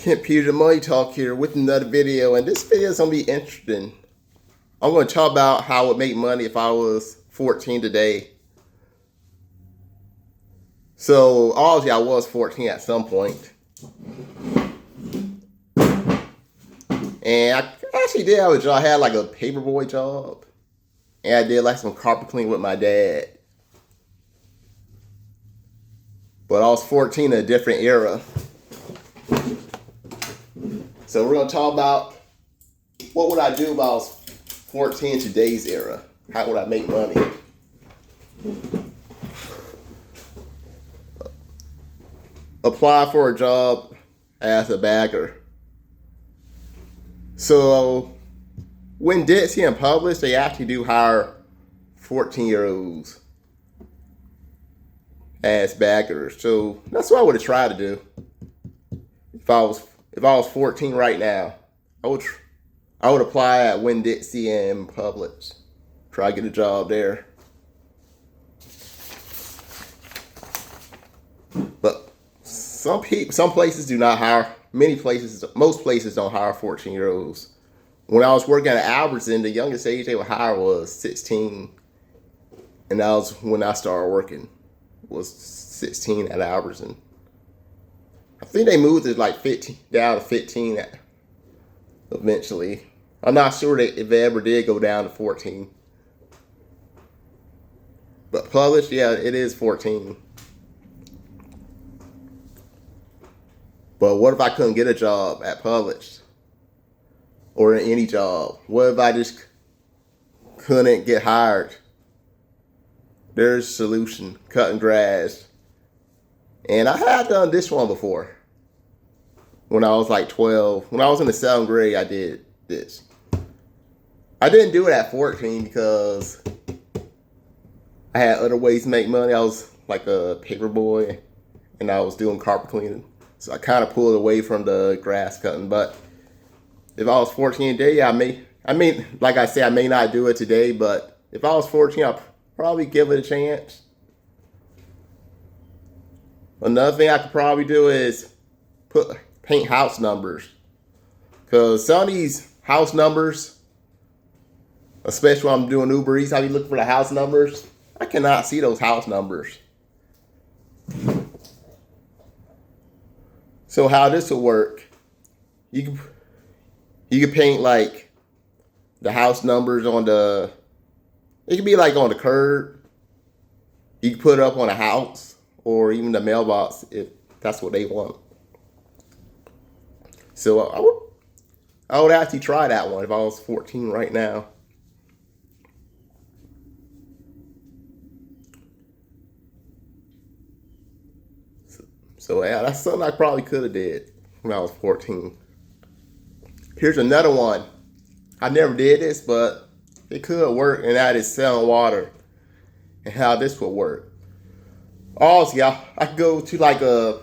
Computer Money Talk here with another video, and this video is gonna be interesting. I'm gonna talk about how I would make money if I was 14 today. So obviously I was 14 at some point. And I actually did have a job. I had like a paperboy job. And I did like some carpet cleaning with my dad. But I was 14 in a different era. So we're going to talk about what would I do if I was 14 in today's era. How would I make money? Apply for a job as a bagger. So when Dixie and Publix, they actually do hire 14-year-olds as baggers. So that's what I would have tried to do if I was 14 right now. I would apply at Winn-Dixie and Publix. Try to get a job there. But some places do not hire. Most places don't hire 14-year-olds. When I was working at Albertson, the youngest age they would hire was 16. And that was when I started working. Was 16 at Albertson. I think they moved it like 15 down to 15 eventually. I'm not sure if they ever did go down to 14. But Publix, yeah, it is 14. But what if I couldn't get a job at Publix? Or in any job? What if I just couldn't get hired? There's a solution. Cutting grass. And I had done this one before. When I was like 12. When I was in the 7th grade, I did this. I didn't do it at 14 because I had other ways to make money. I was like a paper boy. And I was doing carpet cleaning. So I kind of pulled away from the grass cutting. But if I was 14 today, like I said, I may not do it today. But if I was 14, I'd probably give it a chance. Another thing I could probably do is paint house numbers. Because some of these house numbers, especially when I'm doing Uber Eats, I be looking for the house numbers. I cannot see those house numbers. So how this will work, you can paint like the house numbers on it could be like on the curb. You can put it up on a house or even the mailbox if that's what they want. So I would actually try that one if I was 14 right now. So yeah, that's something I probably could have did when I was 14. Here's another one. I never did this, but it could work, and that is selling water and how this would work. Also, I could go to like a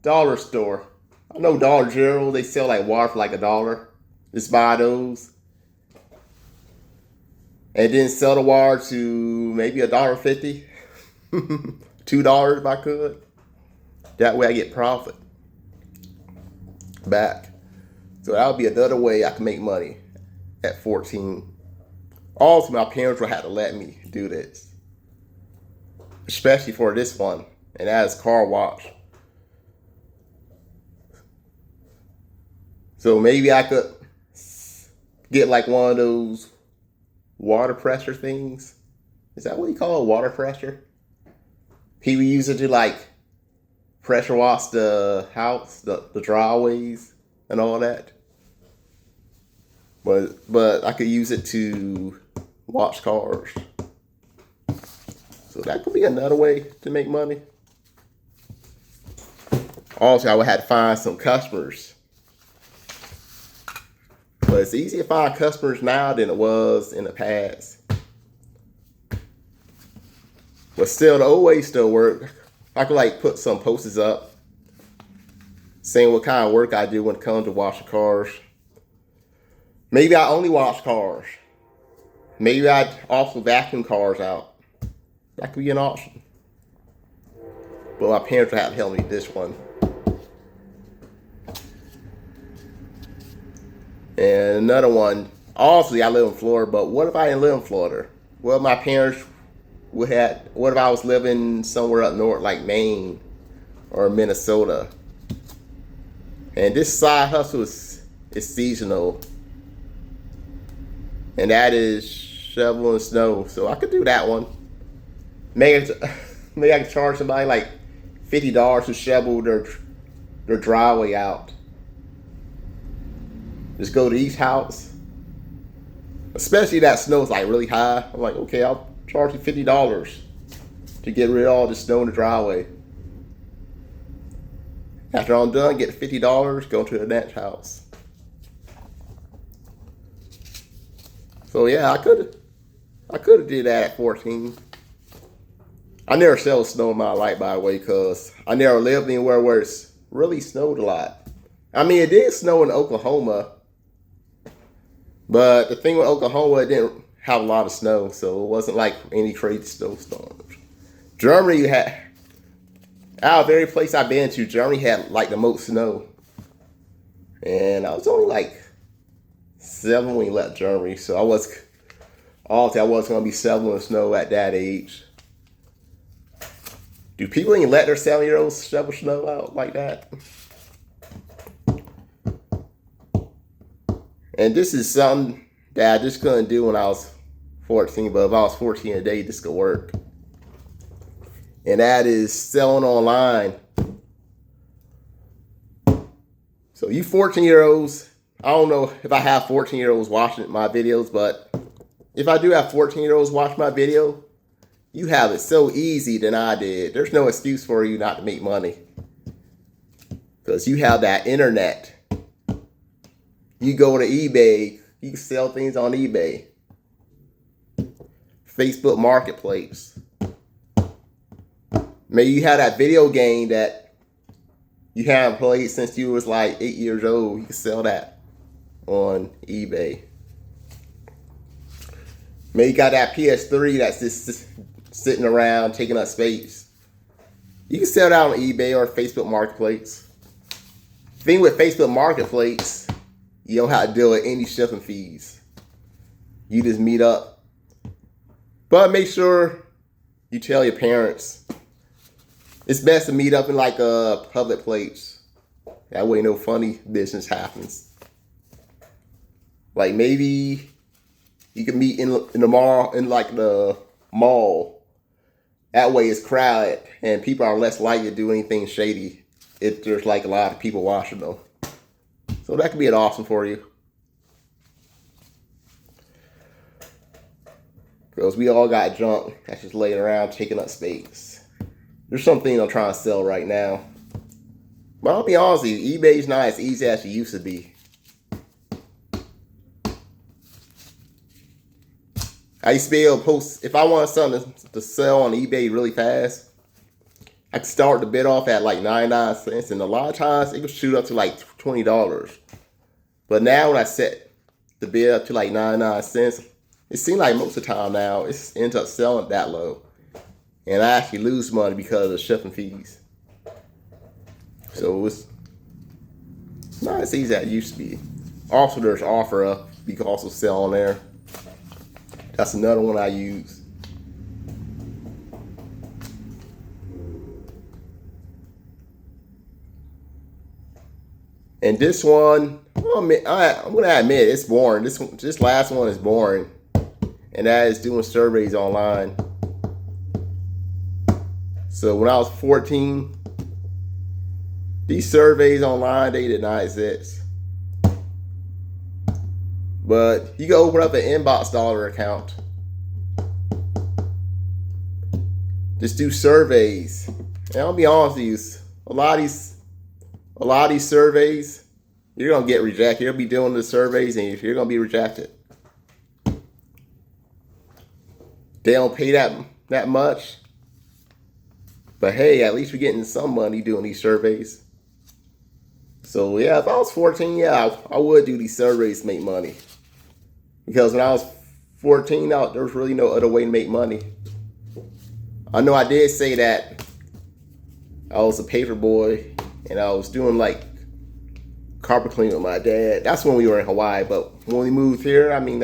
dollar store. I know Dollar General, they sell like water for like $1. Just buy those. And then sell the water to maybe $1.50. $2 if I could. That way I get profit back. So that would be another way I can make money at 14. Also, my parents will have to let me do this. Especially for this one. And that is car wash. So maybe I could get like one of those water pressure things. Is that what you call it? Water pressure? People use it to like pressure wash the house, the driveways and all that. But I could use it to wash cars. So that could be another way to make money. Also, I would have to find some customers. But it's easier to find customers now than it was in the past. But still, the old way still work. I could like put some posters up saying what kind of work I do when it comes to washing cars. Maybe I only wash cars. Maybe I'd also vacuum cars out. That could be an option. But my parents would have to help me with this one. And another one, obviously I live in Florida, but what if I didn't live in Florida? Well, my parents would have, what if I was living somewhere up north like Maine or Minnesota? And this side hustle is seasonal. And that is shoveling snow. So I could do that one. Maybe I could charge somebody like $50 to shovel their driveway out. Just go to each house. Especially that snow's like really high. I'm like, okay, I'll charge you $50 to get rid of all the snow in the driveway. After I'm done, get $50, go to the next house. So yeah, I could have did that at 14. I never shoveled snow in my life, by the way, because I never lived anywhere where it's really snowed a lot. I mean, it did snow in Oklahoma, but the thing with Oklahoma, it didn't have a lot of snow, so it wasn't like any crazy snowstorms. Germany had, out of every place I've been to, Germany had like the most snow. And I was only like 7 when we left Germany, so I wasn't going to be shoveling snow at that age. Do people even let their 7-year-olds shovel snow out like that? And this is something that I just couldn't do when I was 14, but if I was 14 today, this could work. And that is selling online. So you 14-year-olds, I don't know if I have 14-year-olds watching my videos, but if I do have 14-year-olds watch my video, you have it so easy than I did. There's no excuse for you not to make money. Because you have that internet. You go to eBay, you can sell things on eBay. Facebook Marketplace. Maybe you have that video game that you haven't played since you was like 8 years old. You can sell that on eBay. Maybe you got that PS3 that's just sitting around taking up space. You can sell that on eBay or Facebook Marketplace. The thing with Facebook Marketplace, you don't have to deal with any shipping fees. You just meet up. But make sure you tell your parents. It's best to meet up in like a public place. That way no funny business happens. Like maybe you can meet in the mall, in like the mall. That way it's crowded and people are less likely to do anything shady if there's like a lot of people watching them. So that could be an option for you. Because we all got junk that's just laying around taking up space. There's something I'm trying to sell right now. But I'll be honest with you, eBay's not as easy as it used to be. I used to be able to post, if I wanted something to sell on eBay really fast, I could start the bid off at like 99 cents, and a lot of times it could shoot up to like $20. But now when I set the bid up to like 99 cents, it seems like most of the time now it ends up selling that low. And I actually lose money because of shipping fees. So it's not as easy as it used to be. Also, there's OfferUp. You can also sell on there. That's another one I use. And this one, I'm gonna admit it's boring. This last one is boring, and that is doing surveys online. So when I was 14, these surveys online, they did not exist. But you can open up an inbox dollar account. Just do surveys. And I'll be honest with you, a lot of these surveys, you're gonna get rejected. You'll be doing the surveys and you're gonna be rejected. They don't pay that much. But hey, at least we're getting some money doing these surveys. So yeah, if I was 14, yeah, I would do these surveys to make money. Because when I was 14, there was really no other way to make money. I know I did say that I was a paper boy and I was doing like carpet cleaning with my dad. That's when we were in Hawaii. But when we moved here, I mean,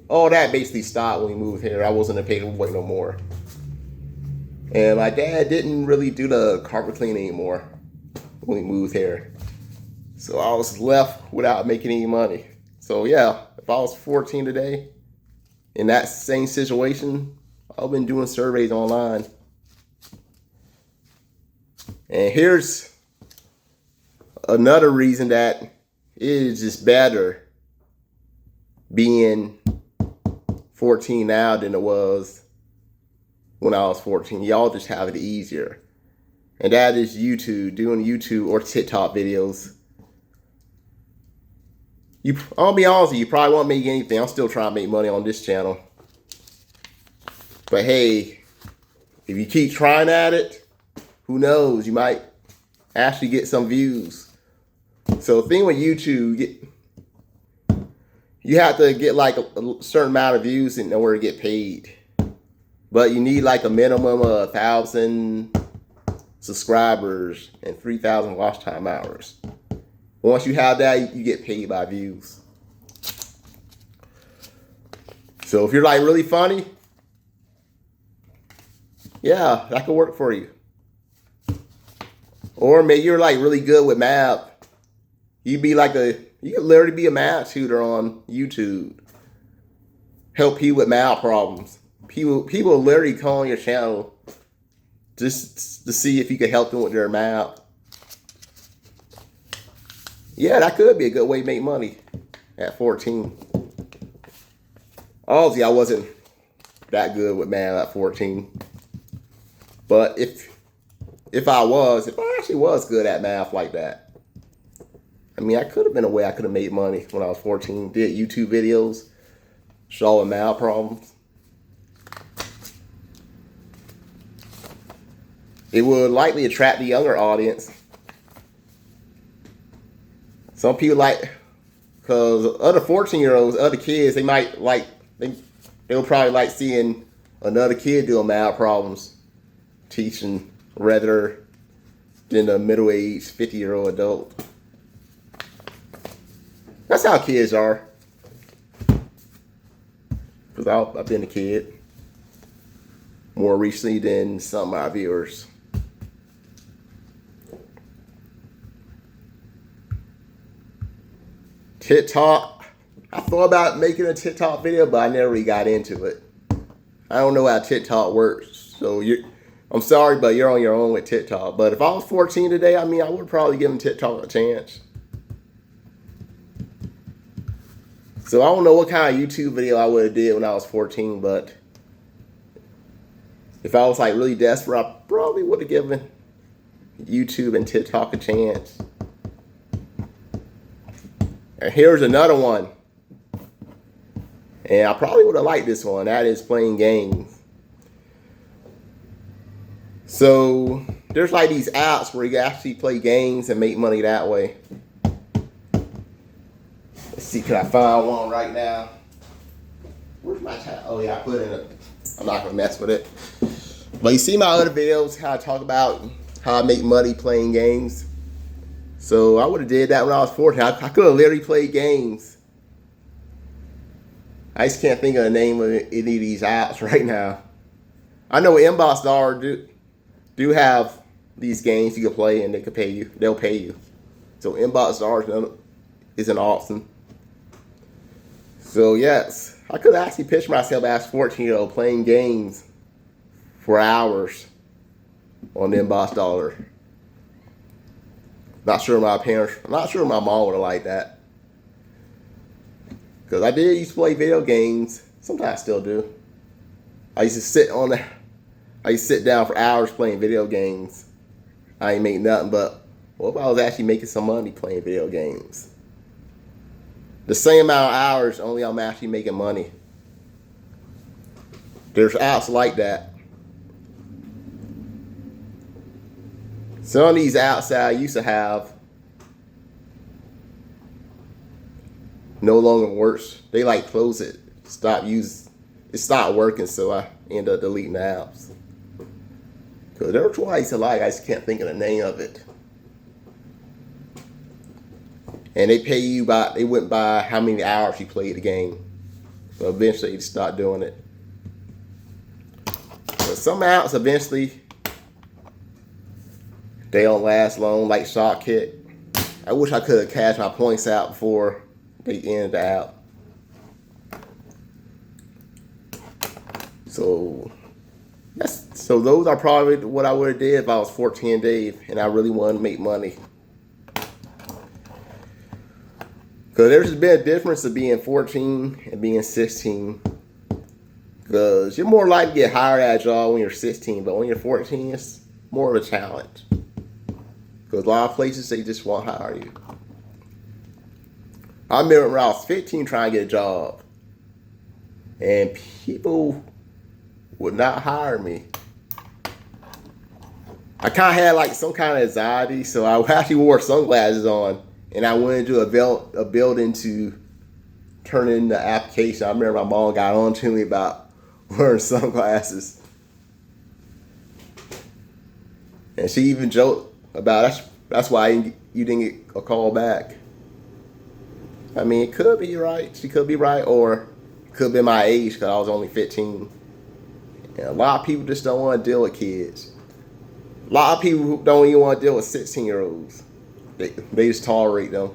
all that basically stopped when we moved here. I wasn't a paperboy no more. And my dad didn't really do the carpet cleaning anymore when we moved here. So I was left without making any money. So yeah, if I was 14 today, in that same situation, I've been doing surveys online. And here's another reason that it is just better being 14 now than it was when I was 14. Y'all just have it easier. And that is YouTube, doing YouTube or TikTok videos. I'll be honest with you, probably won't make anything. I'm still trying to make money on this channel. But hey, if you keep trying at it, who knows? You might actually get some views. So the thing with YouTube, you have to get like a certain amount of views in order to get paid. But you need like a minimum of 1,000 subscribers and 3,000 watch time hours. Once you have that, you get paid by views. So if you're like really funny, yeah, that could work for you. Or maybe you're like really good with math. You could literally be a math tutor on YouTube. Help people with math problems. People will literally call on your channel just to see if you could help them with their math. Yeah, that could be a good way to make money at 14. Obviously, I wasn't that good with math at 14. But if I actually was good at math like that, I mean, I could have been a way I could have made money when I was 14. Did YouTube videos, solving math problems. It would likely attract the younger audience. Some people because other 14-year-olds, other kids, they'll probably like seeing another kid doing math problems, teaching rather than a middle-aged 50-year-old adult. That's how kids are. Because I've been a kid more recently than some of my viewers. TikTok. I thought about making a TikTok video, but I never really got into it. I don't know how TikTok works. So I'm sorry, but you're on your own with TikTok. But if I was 14 today, I mean, I would probably give TikTok a chance. So I don't know what kind of YouTube video I would have did when I was 14, but if I was like really desperate, I probably would have given YouTube and TikTok a chance. And here's another one. And I probably would have liked this one. That is playing games. So there's like these apps where you can actually play games and make money that way. Let's see, can I find one right now? Where's my tab? Oh yeah, I put it in it. I'm not gonna mess with it. But you see my other videos, how I talk about how I make money playing games. So I would have did that when I was 14. I could have literally played games. I just can't think of the name of any of these apps right now. I know Inbox Dollar do have these games you can play and they can pay you. They'll pay you. So Inbox Dollar is an option. So yes, I could actually picture myself as a 14-year-old playing games for hours on Inbox Dollar. I'm not sure my mom would have liked that. Because I did used to play video games. Sometimes I still do. I used to sit down for hours playing video games. I ain't make nothing but, what if I was actually making some money playing video games? The same amount of hours, only I'm actually making money. There's apps like that. Some of these apps that I used to have no longer works. They like close it, it stopped working, so I ended up deleting the apps. Because there was one I used to like, I just can't think of the name of it. And they pay you by, they went by how many hours you played the game. So eventually you start doing it. But some outs eventually, they don't last long, like Shot Kick. I wish I could have cashed my points out before they ended the out. So those are probably what I would have did if I was 14 Dave and I really wanted to make money. Because there's been a difference of being 14 and being 16. Because you're more likely to get hired at a job when you're 16, but when you're 14, it's more of a challenge. Because a lot of places, they just won't hire you. I remember when I was 15 trying to get a job. And people would not hire me. I kind of had like some kind of anxiety, so I actually wore sunglasses on. And I went into a building to turn in the application. I remember my mom got on to me about wearing sunglasses. And she even joked about that's why you didn't get a call back. I mean, it could be right. She could be right, or it could be my age because I was only 15. And a lot of people just don't want to deal with kids. A lot of people don't even want to deal with 16-year-olds. They just tolerate them.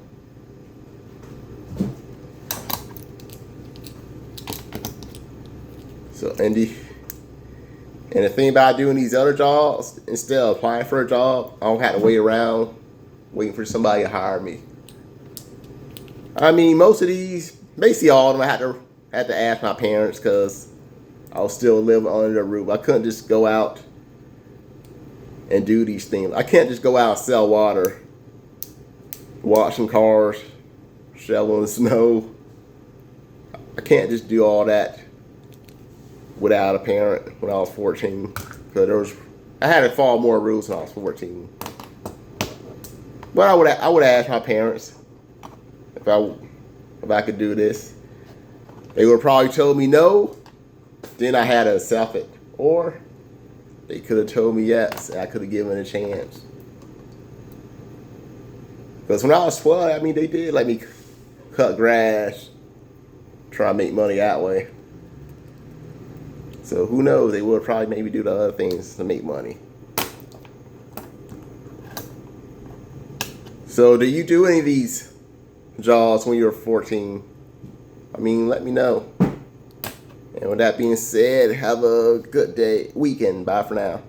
So, and the thing about doing these other jobs, instead of applying for a job, I don't have to wait around waiting for somebody to hire me. I mean, most of these, basically all of them, I had to ask my parents because I was still living under the roof. I couldn't just go out and do these things. I can't just go out and sell water, washing cars, shoveling snow. I can't just do all that without a parent when I was 14. Because I had to follow more rules when I was 14. But I would ask my parents if I could do this. They would probably told me no. Then I had to accept it. Or they could have told me yes, and I could have given it a chance. Because when I was 12, I mean, they did let me cut grass, try to make money that way. So who knows? They would probably maybe do the other things to make money. So do you do any of these jobs when you were 14? I mean, let me know. And with that being said, have a good weekend. Bye for now.